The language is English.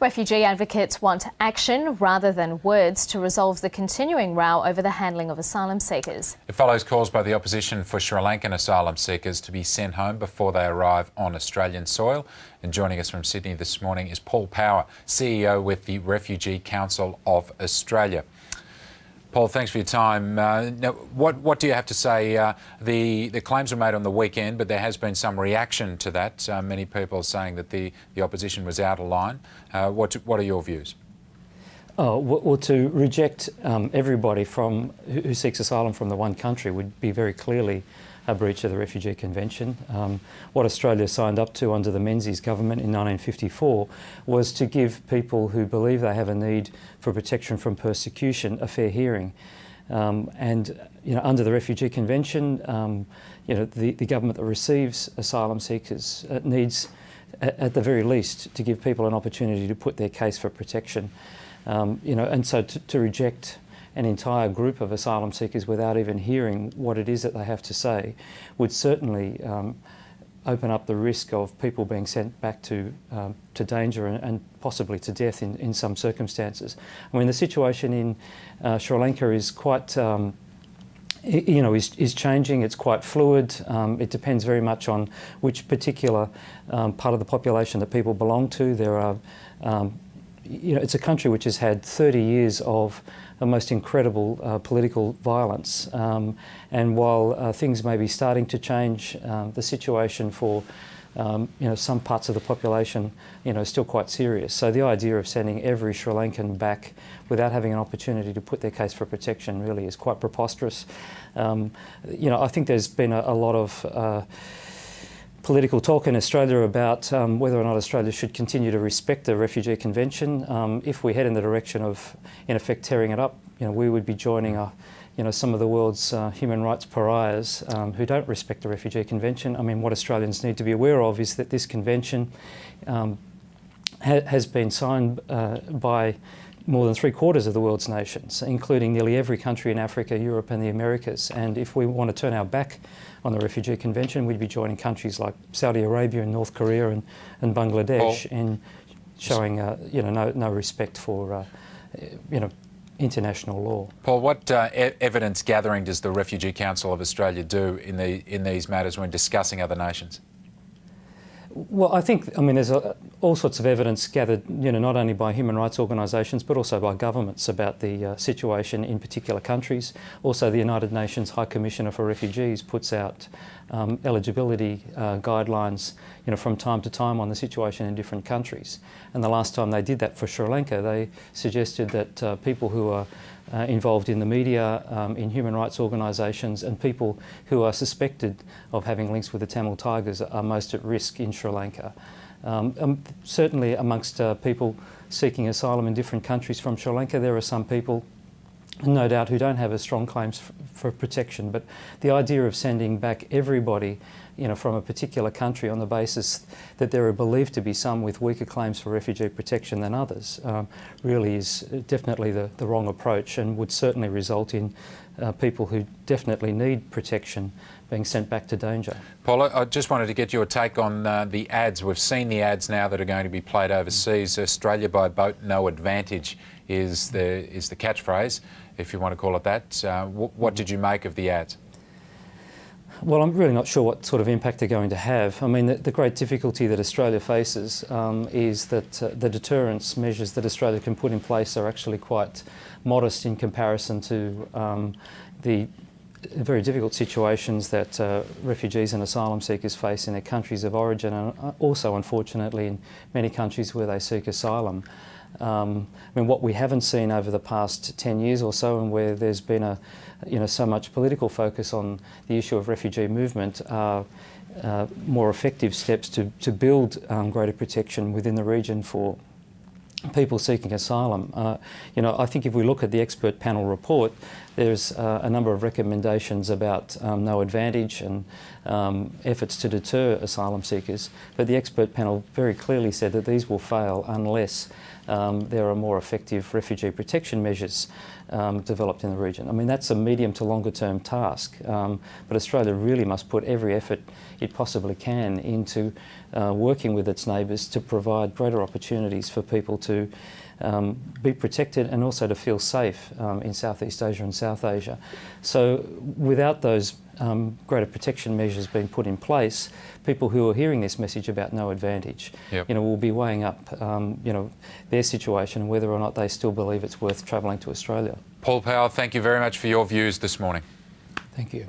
Refugee advocates want action rather than words to resolve the continuing row over the handling of asylum seekers. It follows calls by the opposition for Sri Lankan asylum seekers to be sent home before they arrive on Australian soil. And joining us from Sydney this morning is Paul Power, CEO with the Refugee Council of Australia. Paul, thanks for your time. Now, what do you have to say? The claims were made on the weekend, but there has been some reaction to that. Many people are saying that the opposition was out of line. What are your views? Well, to reject everybody who seeks asylum from the one country would be very clearly a breach of the Refugee Convention. What Australia signed up to under the Menzies government in 1954 was to give people who believe they have a need for protection from persecution a fair hearing. And under the Refugee Convention, the government that receives asylum seekers needs, at the very least, to give people an opportunity to put their case for protection. And so to reject an entire group of asylum seekers without even hearing what it is that they have to say would certainly open up the risk of people being sent back to danger and possibly to death in some circumstances. I mean, the situation in Sri Lanka is quite, is changing. It's quite fluid. It depends very much on which particular part of the population that people belong to. There are, it's a country which has had 30 years of the most incredible political violence. And while things may be starting to change, the situation for some parts of the population is still quite serious. So the idea of sending every Sri Lankan back without having an opportunity to put their case for protection really is quite preposterous. I think there's been a lot of political talk in Australia about whether or not Australia should continue to respect the Refugee Convention. If we head in the direction of, in effect, tearing it up, we would be joining some of the world's human rights pariahs who don't respect the Refugee Convention. I mean, what Australians need to be aware of is that this convention has been signed by more than 3/4 of the world's nations, including nearly every country in Africa, Europe and the Americas. And if we want to turn our back on the Refugee Convention, we'd be joining countries like Saudi Arabia and North Korea and Bangladesh in showing no respect for international law. Paul, what evidence gathering does the Refugee Council of Australia do in these matters when discussing other nations? Well, there's all sorts of evidence gathered, not only by human rights organisations but also by governments about the situation in particular countries. Also, the United Nations High Commissioner for Refugees puts out eligibility guidelines, from time to time on the situation in different countries. And the last time they did that for Sri Lanka, they suggested that people who are involved in the media, in human rights organisations and people who are suspected of having links with the Tamil Tigers are most at risk in Sri Lanka. Certainly amongst people seeking asylum in different countries from Sri Lanka, there are some people, no doubt, who don't have as strong claims for protection. But the idea of sending back everybody from a particular country on the basis that there are believed to be some with weaker claims for refugee protection than others really is definitely the wrong approach and would certainly result in people who definitely need protection being sent back to danger. Paul, I just wanted to get your take on the ads. We've seen the ads now that are going to be played overseas. Australia by boat, no advantage is the catchphrase, if you want to call it that. What did you make of the ads? Well, I'm really not sure what sort of impact they're going to have. I mean, the great difficulty that Australia faces is that the deterrence measures that Australia can put in place are actually quite modest in comparison to the very difficult situations that refugees and asylum seekers face in their countries of origin and also, unfortunately, in many countries where they seek asylum. What we haven't seen over the past 10 years or so, and where there's been so much political focus on the issue of refugee movement, are more effective steps to build greater protection within the region for people seeking asylum. I think if we look at the expert panel report, there's a number of recommendations about no advantage and efforts to deter asylum seekers, but the expert panel very clearly said that these will fail unless there are more effective refugee protection measures developed in the region. I mean, that's a medium to longer term task, but Australia really must put every effort it possibly can into working with its neighbours to provide greater opportunities for people to to be protected and also to feel safe in Southeast Asia and South Asia. So without those greater protection measures being put in place, people who are hearing this message about no advantage, Yep. will be weighing up, their situation and whether or not they still believe it's worth travelling to Australia. Paul Power, thank you very much for your views this morning. Thank you.